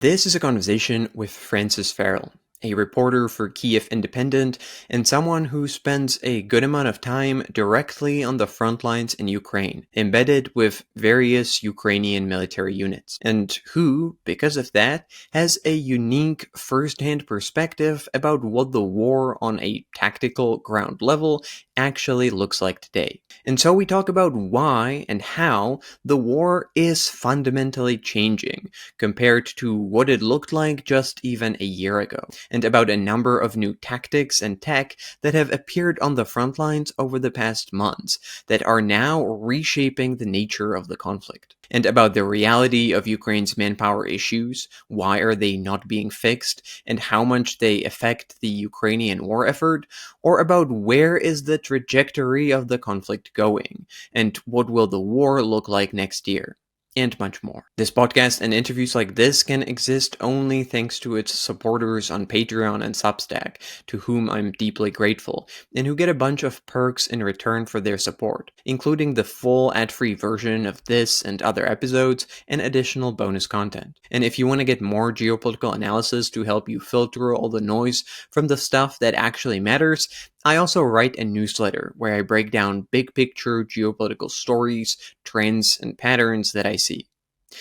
This is a conversation with Francis Farrell, a reporter for Kyiv Independent and someone who spends a good amount of time directly on the front lines in Ukraine, embedded with various Ukrainian military units, and who, because of that, has a unique first-hand perspective about what the war on a tactical ground level actually looks like today. And so we talk about why and how the war is fundamentally changing compared to what it looked like just even a year ago, and about a number of new tactics and tech that have appeared on the front lines over the past months that are now reshaping the nature of the conflict, and about the reality of Ukraine's manpower issues, why are they not being fixed, and how much they affect the Ukrainian war effort, or about where is the trajectory of the conflict going, and what will the war look like next year, and much more. This podcast and interviews like this can exist only thanks to its supporters on Patreon and Substack, to whom I'm deeply grateful, and who get a bunch of perks in return for their support, including the full ad-free version of this and other episodes, and additional bonus content. And if you want to get more geopolitical analysis to help you filter all the noise from the stuff that actually matters, I also write a newsletter where I break down big picture geopolitical stories, trends, and patterns that I see.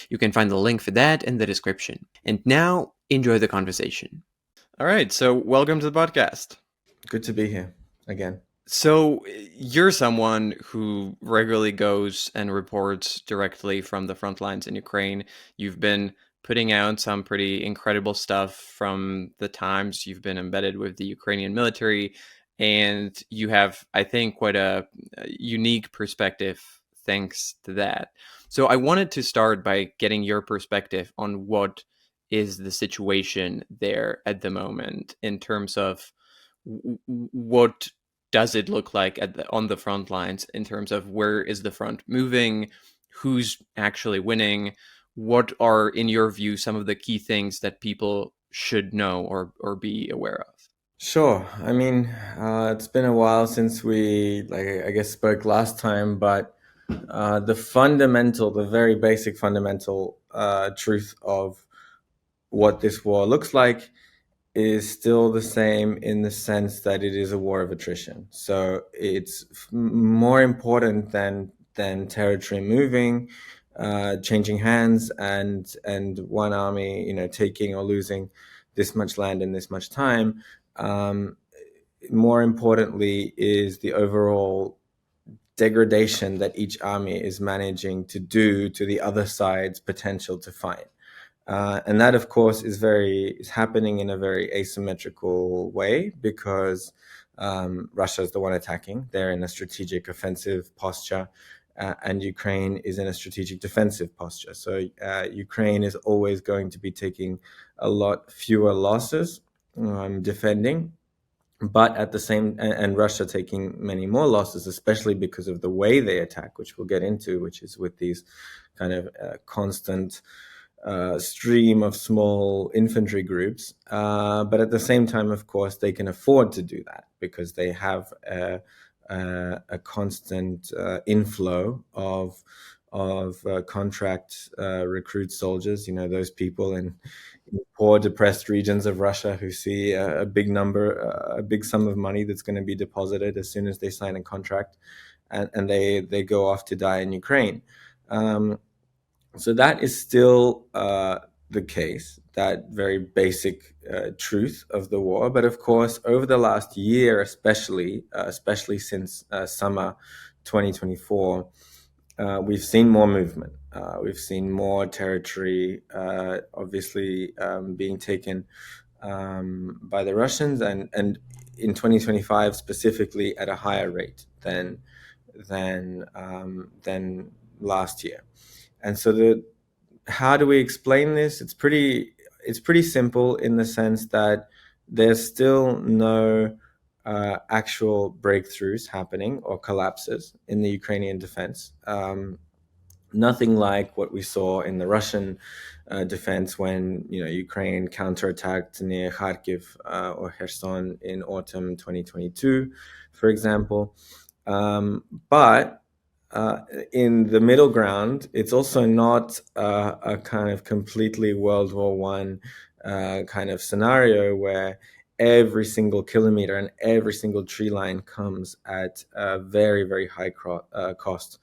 You can find the link for that in the description. And now, enjoy the conversation. All right, so welcome to the podcast. Good to be here again. So, you're someone who regularly goes and reports directly from the front lines in Ukraine. You've been putting out some pretty incredible stuff from the times you've been embedded with the Ukrainian military, and you have, I think, quite a unique perspective thanks to that. So, I wanted to start by getting your perspective on what is the situation there at the moment in terms of what does it look like on the front lines in terms of where is the front moving, who's actually winning, what are, in your view, some of the key things that people should know or be aware of? Sure. I mean, it's been a while since we, I guess, spoke last time, but the very basic fundamental truth of what this war looks like is still the same in the sense that it is a war of attrition. So it's more important than territory moving, changing hands, and one army, taking or losing this much land in this much time. More importantly is the overall degradation that each army is managing to do to the other side's potential to fight. And that, of course, is happening in a very asymmetrical way because Russia is the one attacking. They're in a strategic offensive posture, and Ukraine is in a strategic defensive posture. So Ukraine is always going to be taking a lot fewer losses defending, but at the same, and Russia taking many more losses, especially because of the way they attack, which we'll get into, which is with these kind of constant stream of small infantry groups. But at the same time, of course, they can afford to do that because they have a constant inflow of contract recruit soldiers. Those people in poor, depressed regions of Russia who see a big sum of money that's going to be deposited as soon as they sign a contract, and they go off to die in Ukraine. So that is still the case, that very basic truth of the war. But of course, over the last year, especially since summer 2024, we've seen more movement. We've seen more territory, obviously, being taken by the Russians, and in 2025 specifically at a higher rate than last year. And so how do we explain this? It's pretty simple in the sense that there's still no actual breakthroughs happening or collapses in the Ukrainian defense. Nothing like what we saw in the Russian defense when Ukraine counterattacked near Kharkiv or Kherson in autumn 2022, for example. But in the middle ground, it's also not a kind of completely World War One kind of scenario where every single kilometer and every single tree line comes at a very, very high cost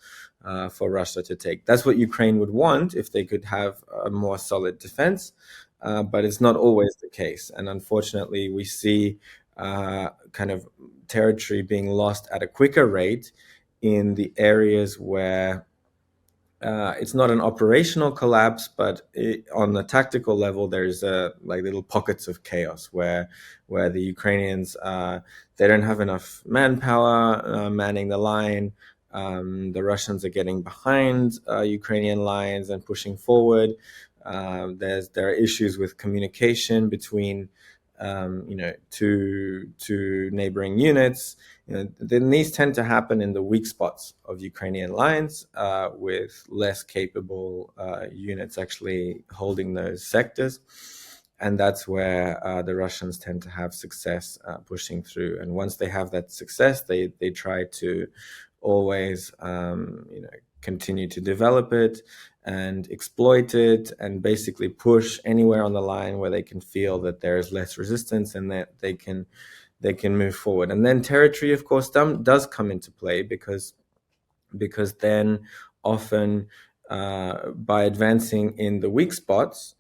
for Russia to take. That's what Ukraine would want if they could have a more solid defense, but it's not always the case. And unfortunately, we see kind of territory being lost at a quicker rate in the areas where it's not an operational collapse, but on the tactical level, there's like little pockets of chaos where the Ukrainians they don't have enough manpower manning the line. The Russians are getting behind Ukrainian lines and pushing forward. There are issues with communication between two neighboring units. Then these tend to happen in the weak spots of Ukrainian lines, with less capable units actually holding those sectors. And that's where the Russians tend to have success pushing through. And once they have that success, they try to always continue to develop it and exploit it, and basically push anywhere on the line where they can feel that there is less resistance and that they can move forward. And then territory, of course, does come into play, because then often by advancing in the weak spots,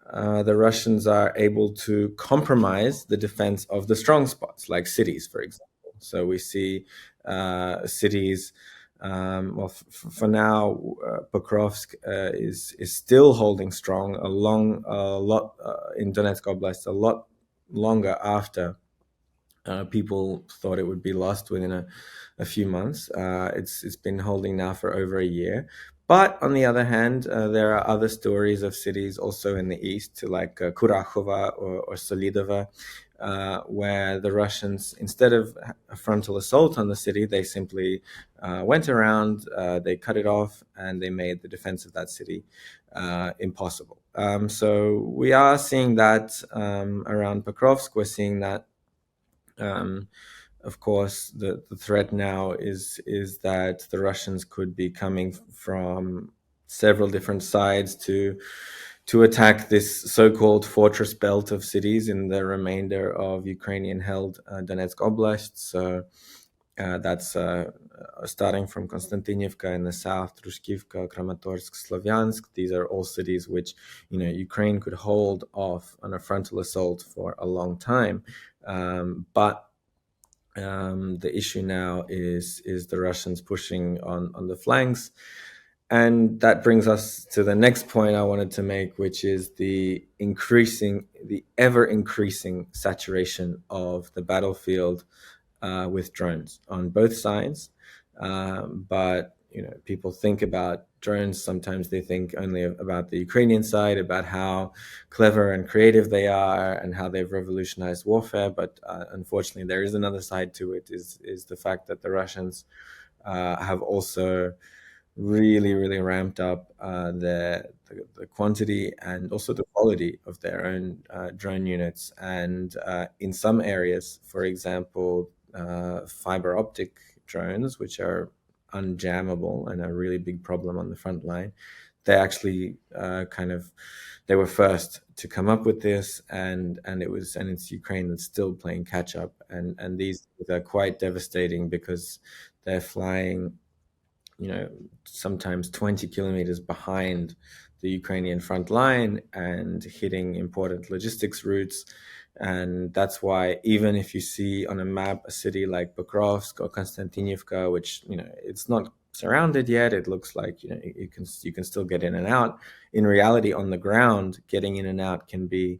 the Russians are able to compromise the defense of the strong spots, like cities, for example. So we see cities. For now, Pokrovsk is still holding strong a lot in Donetsk Oblast, a lot longer after people thought it would be lost within a few months. It's been holding now for over a year. But on the other hand, there are other stories of cities also in the east, like Kurakhova or Solidova, where the Russians, instead of a frontal assault on the city, they simply went around, they cut it off, and they made the defense of that city impossible. So we are seeing that around Pokrovsk. We're seeing that. Of course, the threat now is that the Russians could be coming from several different sides to attack this so-called fortress belt of cities in the remainder of Ukrainian-held Donetsk Oblast. So that's starting from Konstantinivka in the south, Trushkivka, Kramatorsk, Slavyansk. These are all cities which Ukraine could hold off on a frontal assault for a long time. But the issue now is the Russians pushing on the flanks. And that brings us to the next point I wanted to make, which is the ever increasing saturation of the battlefield with drones on both sides. But people think about drones, sometimes they think only about the Ukrainian side, about how clever and creative they are and how they've revolutionized warfare. But unfortunately, there is another side to it, is the fact that the Russians have also really, really ramped up the quantity and also the quality of their own drone units. And in some areas, for example, fiber optic drones, which are unjammable and a really big problem on the front line, they actually they were first to come up with this, and it's Ukraine that's still playing catch up, and these are quite devastating because they're flying sometimes 20 kilometers behind the Ukrainian front line and hitting important logistics routes. And that's why even if you see on a map a city like Pokrovsk or Konstantinivka, which it's not surrounded yet, it looks like you can still get in and out. In reality, on the ground, getting in and out can be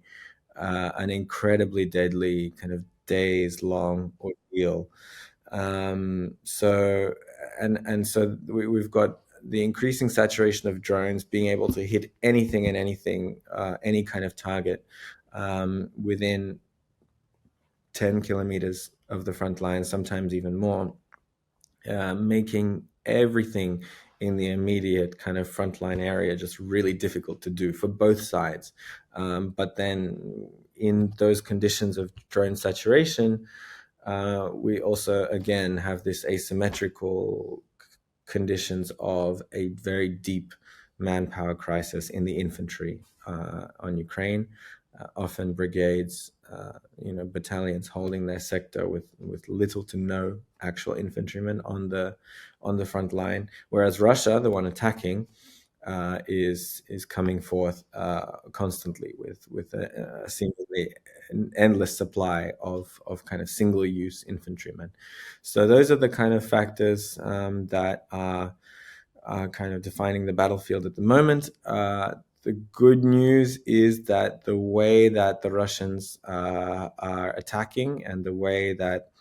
an incredibly deadly kind of days-long ordeal. So we've got the increasing saturation of drones being able to hit anything and anything, any kind of target within 10 kilometers of the front line, sometimes even more, making everything in the immediate kind of frontline area just really difficult to do for both sides. But then in those conditions of drone saturation, we also, again, have this asymmetrical conditions of a very deep manpower crisis in the infantry on Ukraine. Often brigades, battalions holding their sector with little to no actual infantrymen on the front line, whereas Russia, the one attacking, is coming forth constantly with a seemingly an endless supply of kind of single use infantrymen. So those are the kind of factors that are kind of defining the battlefield at the moment. The good news is that the way that the Russians are attacking and the way that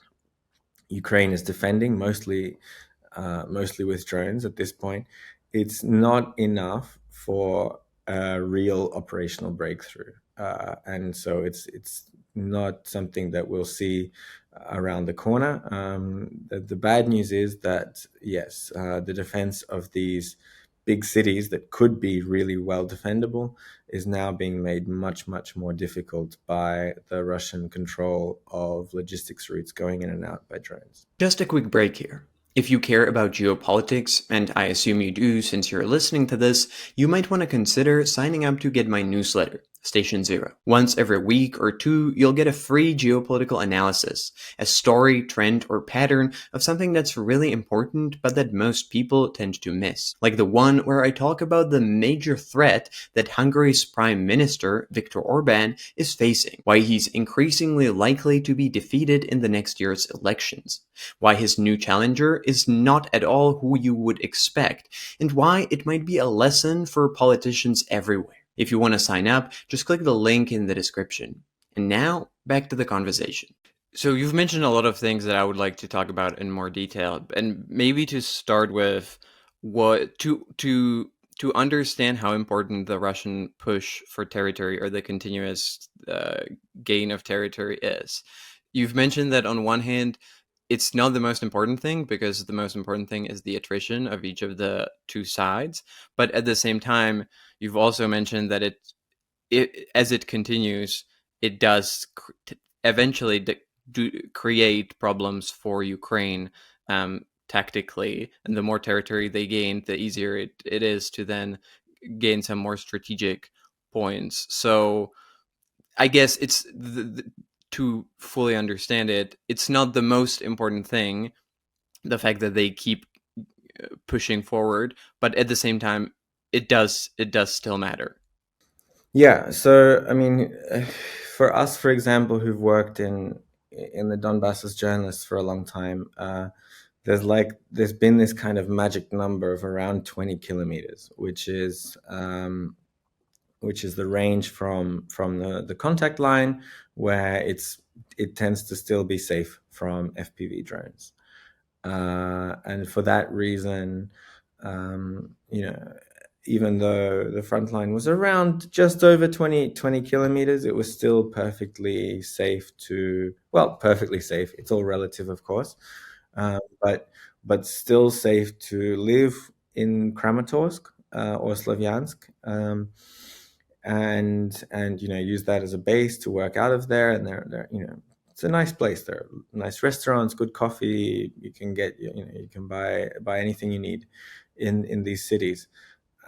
Ukraine is defending, mostly with drones at this point, it's not enough for a real operational breakthrough, and so it's not something that we'll see around the corner. The bad news is that yes, the defense of these big cities that could be really well defendable is now being made much more difficult by the Russian control of logistics routes going in and out by drones. Just a quick break here. If you care about geopolitics, and I assume you do since you're listening to this, you might want to consider signing up to get my newsletter, Station Zero. Once every week or two, you'll get a free geopolitical analysis, a story, trend, or pattern of something that's really important but that most people tend to miss. Like the one where I talk about the major threat that Hungary's Prime Minister, Viktor Orban, is facing, why he's increasingly likely to be defeated in the next year's elections, why his new challenger is not at all who you would expect, and why it might be a lesson for politicians everywhere. If you want to sign up, just click the link in the description. And now, back to the conversation. So you've mentioned a lot of things that I would like to talk about in more detail, and maybe to start with what to understand how important the Russian push for territory or the continuous gain of territory is. You've mentioned that on one hand, it's not the most important thing because the most important thing is the attrition of each of the two sides. But at the same time, you've also mentioned that it as it continues, it does eventually create problems for Ukraine tactically. And the more territory they gain, the easier it is to then gain some more strategic points. So I guess it's to fully understand it, it's not the most important thing, the fact that they keep pushing forward, but at the same time, it does still matter. Yeah, so I mean, for us, for example, who've worked in the Donbass as journalists for a long time, there's been this kind of magic number of around 20 kilometers, which is the range from the contact line where it tends to still be safe from FPV drones, and for that reason, you know, even though the front line was around just over 20 kilometers, it was still perfectly safe perfectly safe. It's all relative, of course, uh, but still safe to live in Kramatorsk or Slavyansk, and use that as a base to work out of there. And they're it's a nice place. There are nice restaurants, good coffee. You can get you can buy anything you need in these cities.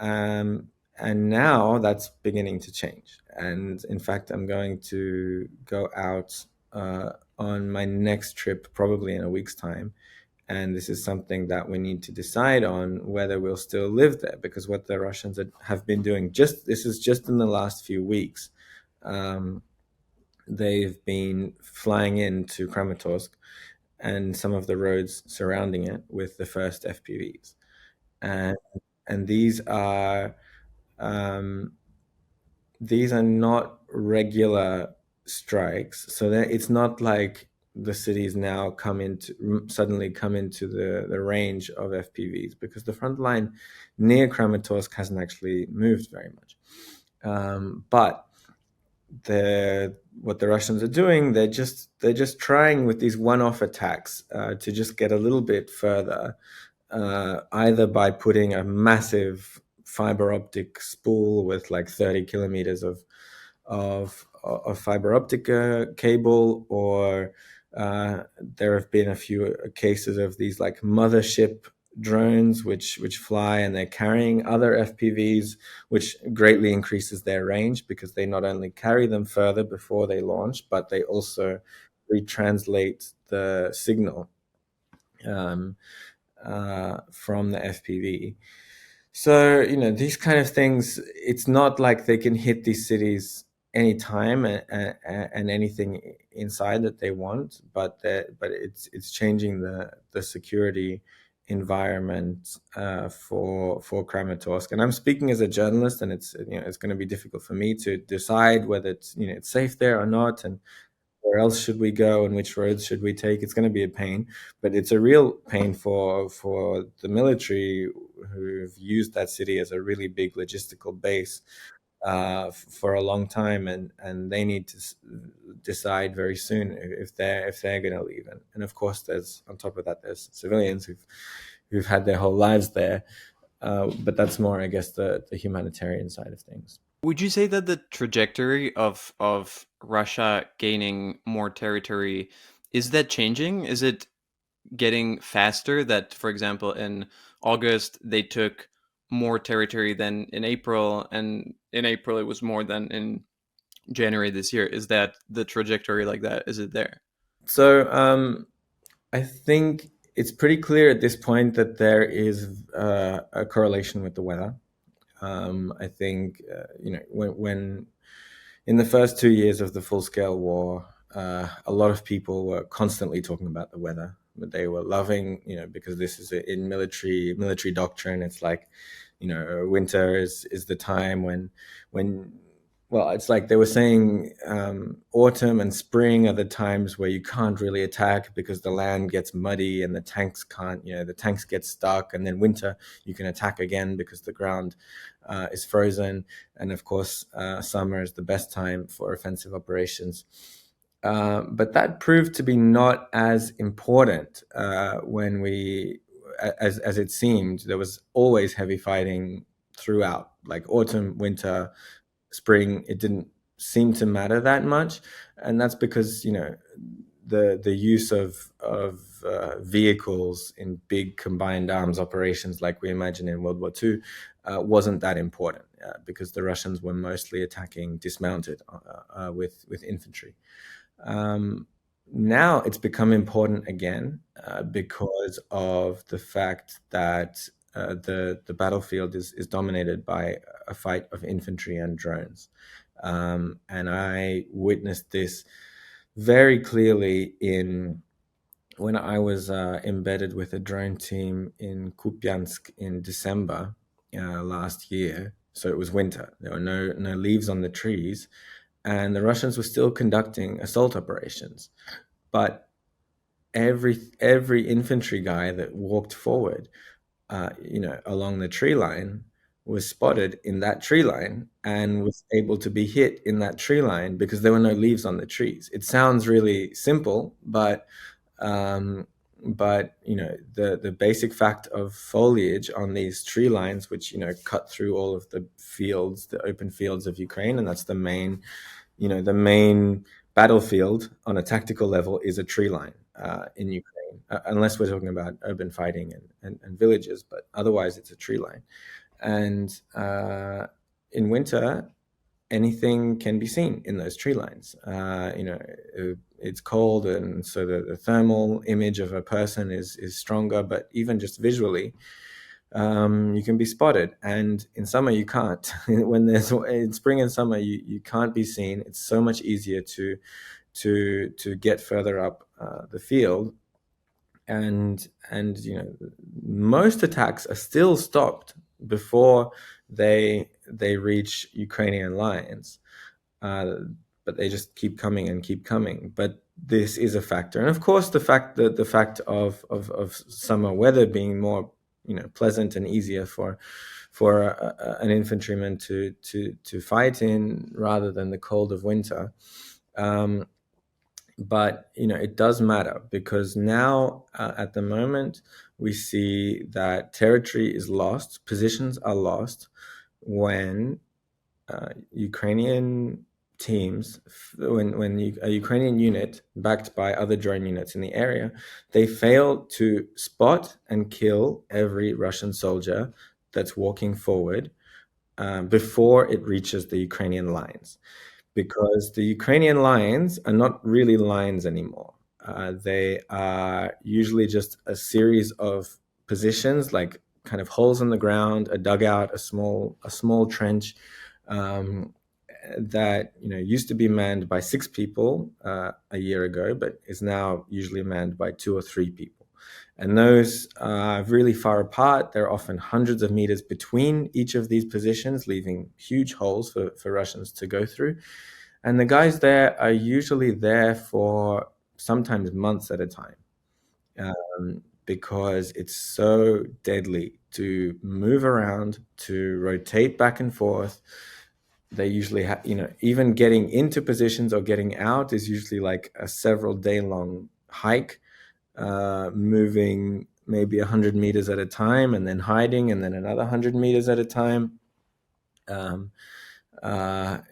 And now that's beginning to change. And in fact, I'm going to go out on my next trip probably in a week's time. And this is something that we need to decide on whether we'll still live there, because what the Russians have been doing, this is just in the last few weeks, they've been flying into Kramatorsk and some of the roads surrounding it with the first FPVs. And and um, these are not regular strikes, so that it's not like the cities now suddenly come into the range of FPVs, because the front line near Kramatorsk hasn't actually moved very much. But what the Russians are doing, they're just trying with these one-off attacks to just get a little bit further, either by putting a massive fiber optic spool with like 30 kilometers of fiber optic cable, or there have been a few cases of these like mothership drones which fly, and they're carrying other FPVs, which greatly increases their range because they not only carry them further before they launch, but they also retranslate the signal um, from the FPV. So, these kind of things, it's not like they can hit these cities anytime and anything inside that they want, but it's changing the security environment for Kramatorsk. And I'm speaking as a journalist, and it's going to be difficult for me to decide whether it's safe there or not, and where else should we go and which roads should we take. It's going to be a pain, but it's a real pain for the military, who've used that city as a really big logistical base for a long time, and they need to decide very soon if they're going to leave. And of course, there's on top of that, there's civilians who've had their whole lives there, but that's more, I guess, the humanitarian side of things. Would you say that the trajectory of Russia gaining more territory, is that changing? Is it getting faster? That, for example, in August they took more territory than in April, and in April it was more than in January this year. Is that the trajectory like that? Is it there? So I think it's pretty clear at this point that there is a correlation with the weather. I think when in the first 2 years of the full-scale war, a lot of people were constantly talking about the weather, but they were loving, because this is in military doctrine. It's like, winter is the time when well, it's like they were saying, autumn and spring are the times where you can't really attack because the land gets muddy and the tanks can't, the tanks get stuck. And then winter, you can attack again because the ground is frozen. And of course, summer is the best time for offensive operations. But that proved to be not as important as it seemed. There was always heavy fighting throughout, like autumn, winter, spring. It didn't seem to matter that much, and that's because the use of vehicles in big combined arms operations like we imagine in World War II wasn't that important, because the Russians were mostly attacking dismounted with infantry. Now it's become important again because of the fact that the battlefield is dominated by a fight of infantry and drones. And I witnessed this very clearly when I was embedded with a drone team in Kupiansk in December last year. So it was winter. There were no leaves on the trees, and the Russians were still conducting assault operations. But every infantry guy that walked forward, along the tree line, was spotted in that tree line and was able to be hit in that tree line because there were no leaves on the trees. It sounds really simple, but the basic fact of foliage on these tree lines, which cut through all of the fields, the open fields of Ukraine, and that's the main battlefield on a tactical level is a tree line in Ukraine, unless we're talking about urban fighting and villages, but otherwise it's a tree line. And in winter, anything can be seen in those tree lines. It's cold, and so the thermal image of a person is stronger, but even just visually, you can be spotted. And in summer, you can't. In spring and summer, you can't be seen. It's so much easier to get further up the field. And most attacks are still stopped before they reach Ukrainian lines, but they just keep coming and keep coming. But this is a factor, and of course, the fact of summer weather being more pleasant and easier for an infantryman to fight in rather than the cold of winter. But it does matter, because now at the moment we see that territory is lost, positions are lost when Ukrainian teams, a Ukrainian unit backed by other drone units in the area, they fail to spot and kill every Russian soldier that's walking forward before it reaches the Ukrainian lines, because the Ukrainian lines are not really lines anymore. They are usually just a series of positions, like kind of holes in the ground, a dugout, a small trench, um, that used to be manned by 6 people a year ago, but is now usually manned by 2 or 3 people. And those are really far apart. There are often hundreds of meters between each of these positions, leaving huge holes for Russians to go through. And the guys there are usually there for sometimes months at a time, because it's so deadly to move around, to rotate back and forth. They usually have, even getting into positions or getting out is usually like a several day long hike, moving maybe 100 meters at a time and then hiding and then another 100 meters at a time. Um,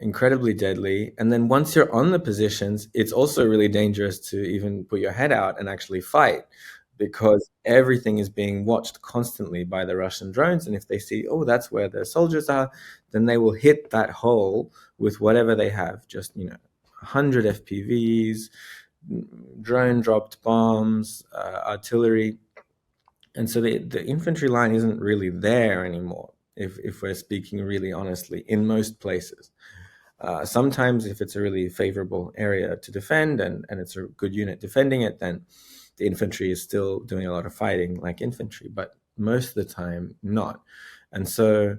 Incredibly deadly. And then once you're on the positions, it's also really dangerous to even put your head out and actually fight, because everything is being watched constantly by the Russian drones. And if they see, oh, that's where the soldiers are, then they will hit that hole with whatever they have, just, 100 FPVs, drone dropped bombs, artillery. And so the infantry line isn't really there anymore, if we're speaking really honestly, in most places. Sometimes, if it's a really favorable area to defend and it's a good unit defending it, then the infantry is still doing a lot of fighting like infantry, but most of the time not. And so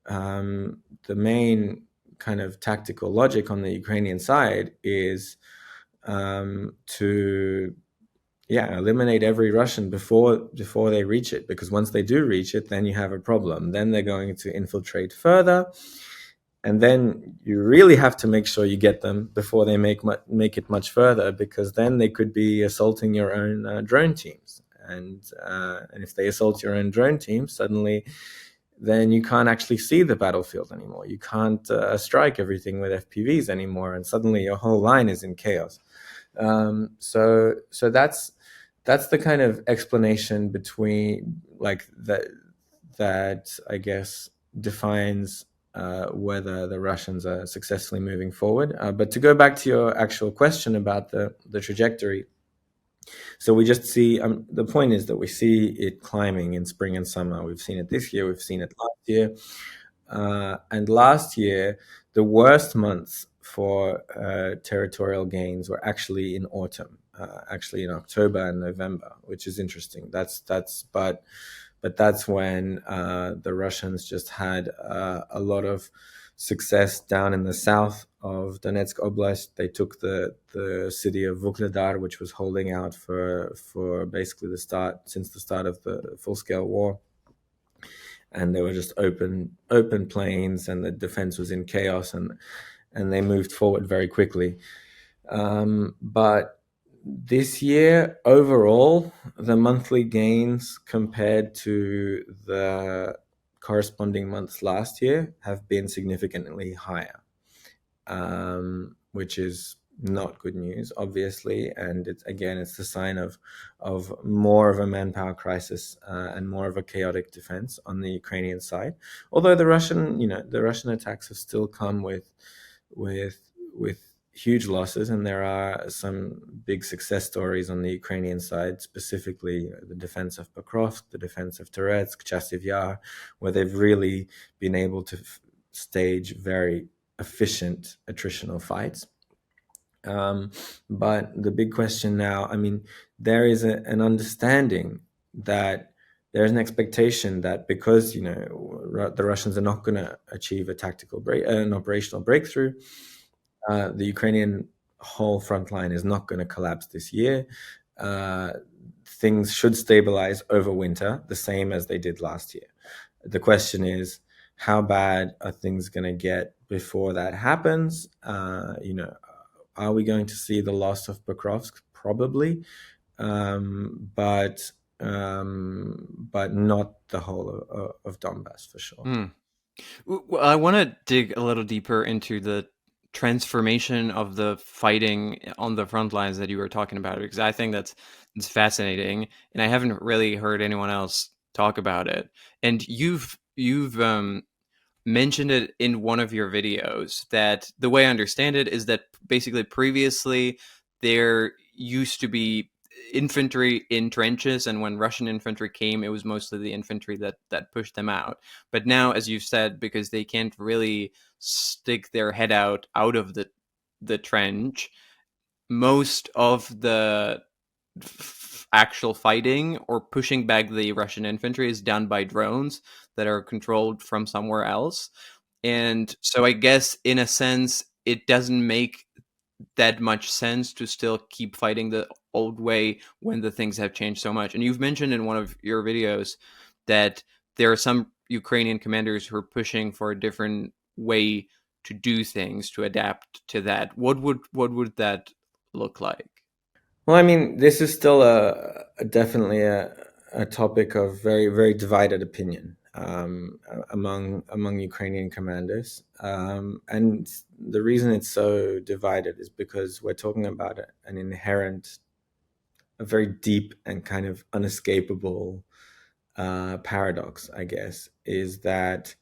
the main kind of tactical logic on the Ukrainian side is to eliminate every Russian before they reach it, because once they do reach it, then you have a problem. Then they're going to infiltrate further, and then you really have to make sure you get them before they make it much further, because then they could be assaulting your own drone teams, and if they assault your own drone teams, suddenly then you can't actually see the battlefield anymore. You can't strike everything with FPVs anymore, and suddenly your whole line is in chaos. So that's the kind of explanation between, like, that I guess defines whether the Russians are successfully moving forward. But to go back to your actual question about the trajectory, so we just see, the point is that we see it climbing in spring and summer. We've seen it this year, we've seen it last year. And last year, the worst months for territorial gains were actually in autumn, actually in October and November, which is interesting. But that's when the Russians just had a lot of success down in the south of Donetsk Oblast. They took the city of Vuhledar, which was holding out for basically since the start of the full scale war. And they were just open plains, and the defense was in chaos, and they moved forward very quickly. But this year, overall, the monthly gains compared to the corresponding months last year have been significantly higher, which is not good news, obviously. And it's the sign of more of a manpower crisis and more of a chaotic defense on the Ukrainian side. Although the Russian attacks have still come with huge losses, and there are some big success stories on the Ukrainian side, specifically the defense of Pokrovsk, the defense of Toretsk, Chasiv Yar, where they've really been able to stage very efficient attritional fights. But the big question now, there is an understanding that there's an expectation that because the Russians are not going to achieve an operational breakthrough, the Ukrainian whole front line is not going to collapse this year. Things should stabilize over winter, the same as they did last year. The question is, how bad are things going to get before that happens? Are we going to see the loss of Pokrovsk? Probably, but not the whole of Donbass for sure. Well, I want to dig a little deeper into the transformation of the fighting on the front lines that you were talking about, because I think that's fascinating, and I haven't really heard anyone else talk about it. And you've mentioned it in one of your videos, that the way I understand it is that basically previously there used to be infantry in trenches, and when Russian infantry came, it was mostly the infantry that pushed them out. But now, as you've said, because they can't really stick their head out of the trench, most of the actual fighting or pushing back the Russian infantry is done by drones that are controlled from somewhere else. And so I guess in a sense it doesn't make that much sense to still keep fighting the old way when the things have changed so much. And you've mentioned in one of your videos that there are some Ukrainian commanders who are pushing for a different way to do things to adapt to that. What would that look like? Well, I mean, this is still definitely a topic of very, very divided opinion among Ukrainian commanders. And the reason it's so divided is because we're talking about an inherent, a very deep and kind of unescapable paradox, I guess, is that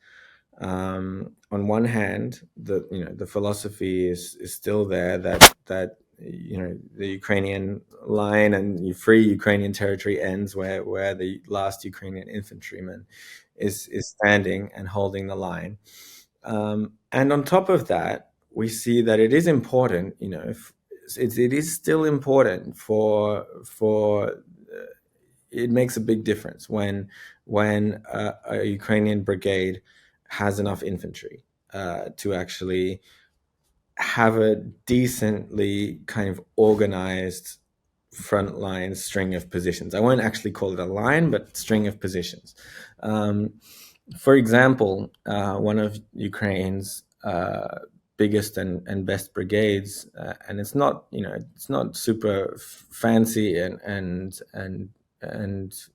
on one hand, the philosophy is still there that the Ukrainian line and free Ukrainian territory ends where the last Ukrainian infantryman is standing and holding the line. And on top of that, we see that it is important. If it is still important for it makes a big difference when a Ukrainian brigade has enough infantry to actually have a decently kind of organized frontline string of positions. I won't actually call it a line, but string of positions. For example, one of Ukraine's biggest and best brigades, and it's not super fancy and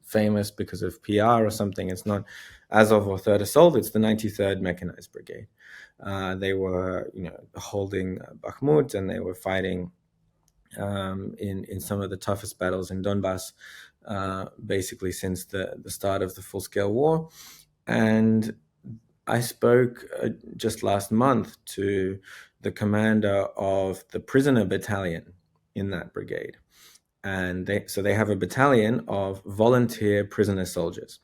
famous because of PR or something. It's not Azov or Third Assault. It's the 93rd Mechanized Brigade. They were, holding Bakhmut, and they were fighting in some of the toughest battles in Donbass, basically since the start of the full-scale war. And I spoke just last month to the commander of the prisoner battalion in that brigade. And they have a battalion of volunteer prisoner soldiers.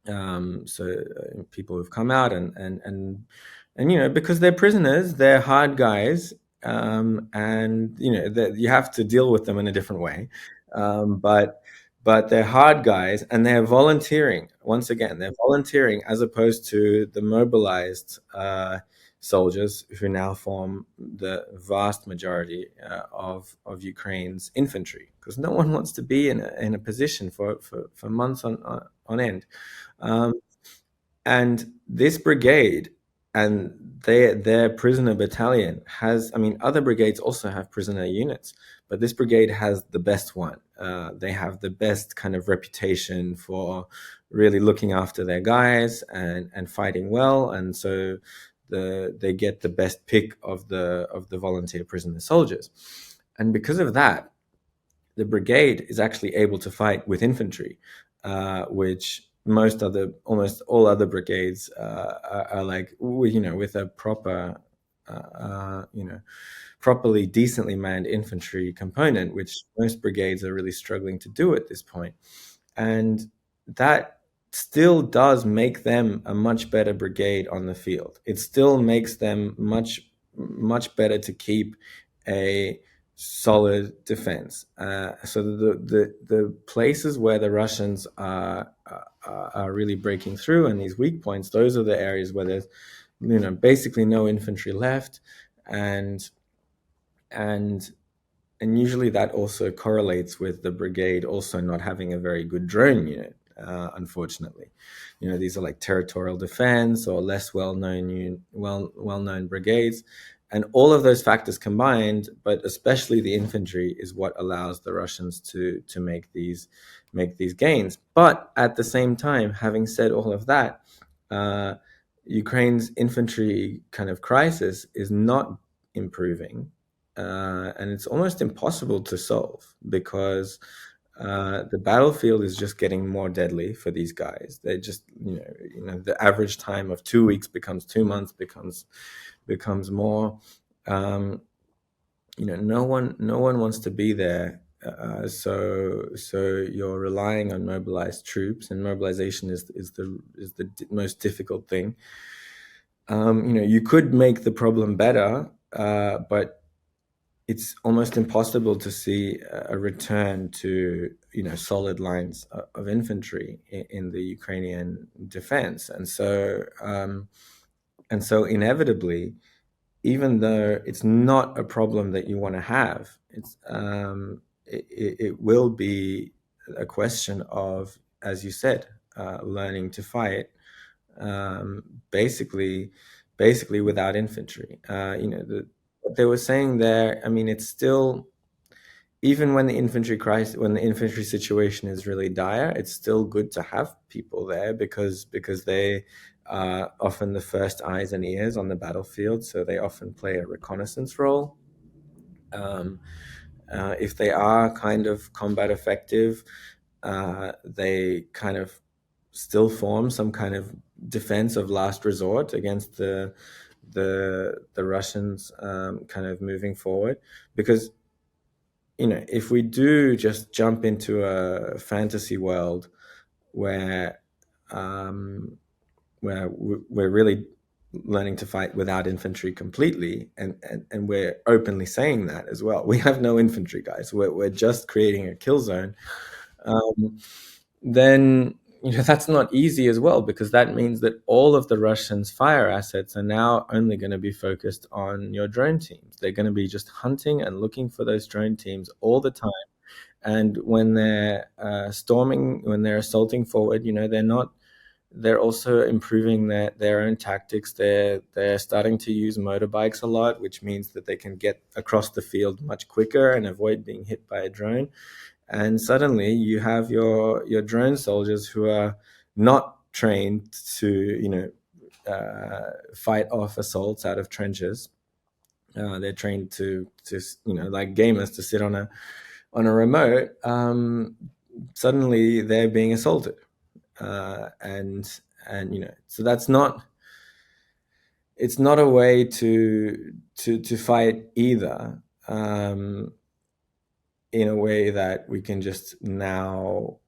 People who've come out and because they're prisoners, they're hard guys, and you have to deal with them in a different way. But they're hard guys, and they're volunteering. Once again, they're volunteering as opposed to the mobilized soldiers who now form the vast majority of Ukraine's infantry, because no one wants to be in a position for months on end. And this brigade and their prisoner battalion has, I mean, other brigades also have prisoner units, but this brigade has the best one. They have the best kind of reputation for really looking after their guys and fighting well, and so they get the best pick of the volunteer prisoner soldiers. And because of that, the brigade is actually able to fight with infantry, which almost all other brigades are like, with a properly decently manned infantry component, which most brigades are really struggling to do at this point. And that still does make them a much better brigade on the field. It still makes them much, much better to keep a solid defense. So the places where the Russians are really breaking through, and these weak points, those are the areas where there's basically no infantry left, and usually that also correlates with the brigade also not having a very good drone unit. Unfortunately, these are like territorial defense or less well-known brigades, and all of those factors combined, but especially the infantry, is what allows the Russians to make these gains. But at the same time, having said all of that, Ukraine's infantry kind of crisis is not improving, and it's almost impossible to solve because the battlefield is just getting more deadly for these guys. They just, the average time of 2 weeks becomes 2 months, becomes more. No one wants to be there. So you're relying on mobilized troops, and mobilization is the most difficult thing. You could make the problem better, but it's almost impossible to see a return to solid lines of infantry in the Ukrainian defense, and so inevitably, even though it's not a problem that you want to have, it will be a question of, as you said, learning to fight, um, basically, basically without infantry. What they were saying there. I mean, it's still, even when the infantry situation is really dire, it's still good to have people there because they are often the first eyes and ears on the battlefield, so they often play a reconnaissance role. Um, if they are kind of combat effective, they kind of still form some kind of defense of last resort against the Russians, kind of moving forward, because if we do just jump into a fantasy world where um, we're really learning to fight without infantry completely, and we're openly saying that as well. We have no infantry, guys. We're just creating a kill zone. Um, then that's not easy as well, because that means that all of the Russians' fire assets are now only going to be focused on your drone teams. They're going to be just hunting and looking for those drone teams all the time. And when they're storming, when they're assaulting forward, they're not. They're also improving their own tactics. They're starting to use motorbikes a lot, which means that they can get across the field much quicker and avoid being hit by a drone. And suddenly you have your drone soldiers who are not trained to fight off assaults out of trenches. They're trained to like gamers, to sit on a remote. Suddenly they're being assaulted, and so it's not a way to fight either. In a way that we can just now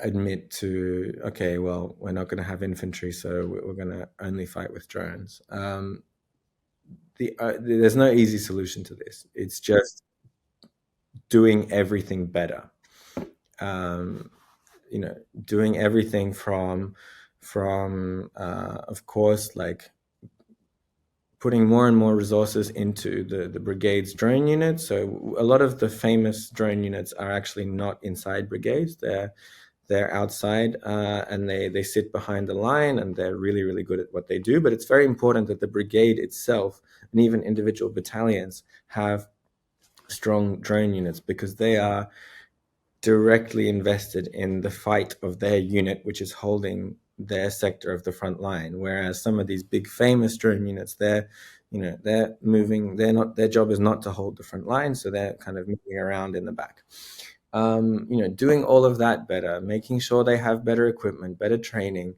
admit to, okay, well, we're not going to have infantry, so we're going to only fight with drones. There's no easy solution to this. It's just doing everything better. Um, doing everything from of course, like putting more and more resources into the brigade's drone units. So a lot of the famous drone units are actually not inside brigades. They're outside, and they sit behind the line, and they're really, really good at what they do. But it's very important that the brigade itself, and even individual battalions, have strong drone units, because they are directly invested in the fight of their unit, which is holding their sector of the front line. Whereas some of these big famous drone units, they're moving. Their job is not to hold the front line, so they're kind of moving around in the back. Doing all of that better, making sure they have better equipment, better training,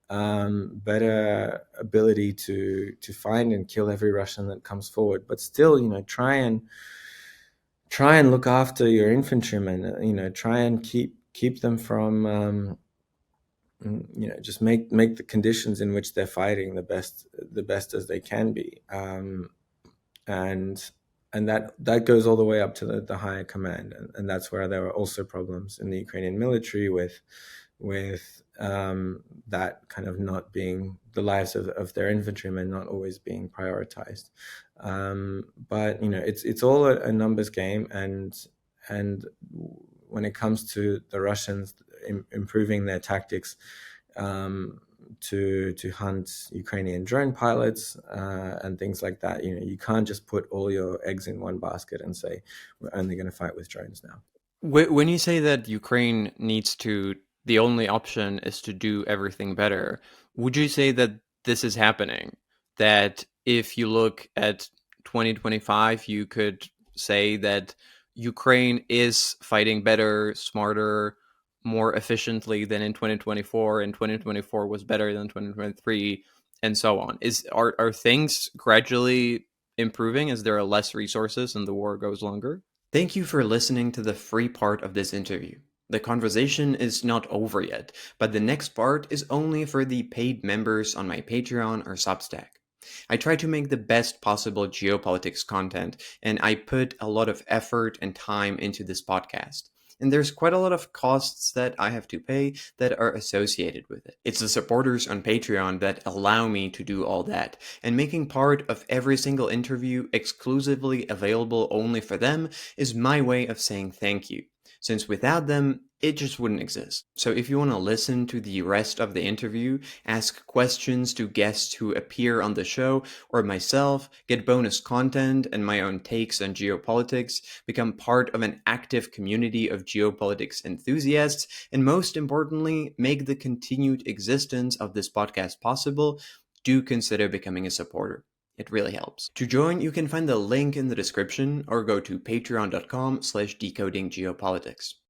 better ability to find and kill every Russian that comes forward. But still, try and look after your infantrymen. Try and keep them from just make the conditions in which they're fighting the best as they can be. And that goes all the way up to the higher command, and that's where there are also problems in the Ukrainian military with that kind of not being, the lives of their infantrymen not always being prioritized. But it's all a numbers game, and when it comes to the Russians improving their tactics, to hunt Ukrainian drone pilots, and things like that. You can't just put all your eggs in one basket and say we're only going to fight with drones now. When you say that Ukraine needs to, the only option is to do everything better, would you say that this is happening? That if you look at 2025 you could say that Ukraine is fighting better, smarter, more efficiently than in 2024, and 2024 was better than 2023, and so on. Are things gradually improving as there are less resources and the war goes longer? Thank you for listening to the free part of this interview. The conversation is not over yet, but the next part is only for the paid members on my Patreon or Substack. I try to make the best possible geopolitics content, and I put a lot of effort and time into this podcast. And there's quite a lot of costs that I have to pay that are associated with it. It's the supporters on Patreon that allow me to do all that, and making part of every single interview exclusively available only for them is my way of saying thank you, since without them, it just wouldn't exist. So if you want to listen to the rest of the interview, ask questions to guests who appear on the show, or myself, get bonus content and my own takes on geopolitics, become part of an active community of geopolitics enthusiasts, and most importantly, make the continued existence of this podcast possible, do consider becoming a supporter. It really helps. To join, you can find the link in the description or go to patreon.com/decodinggeopolitics.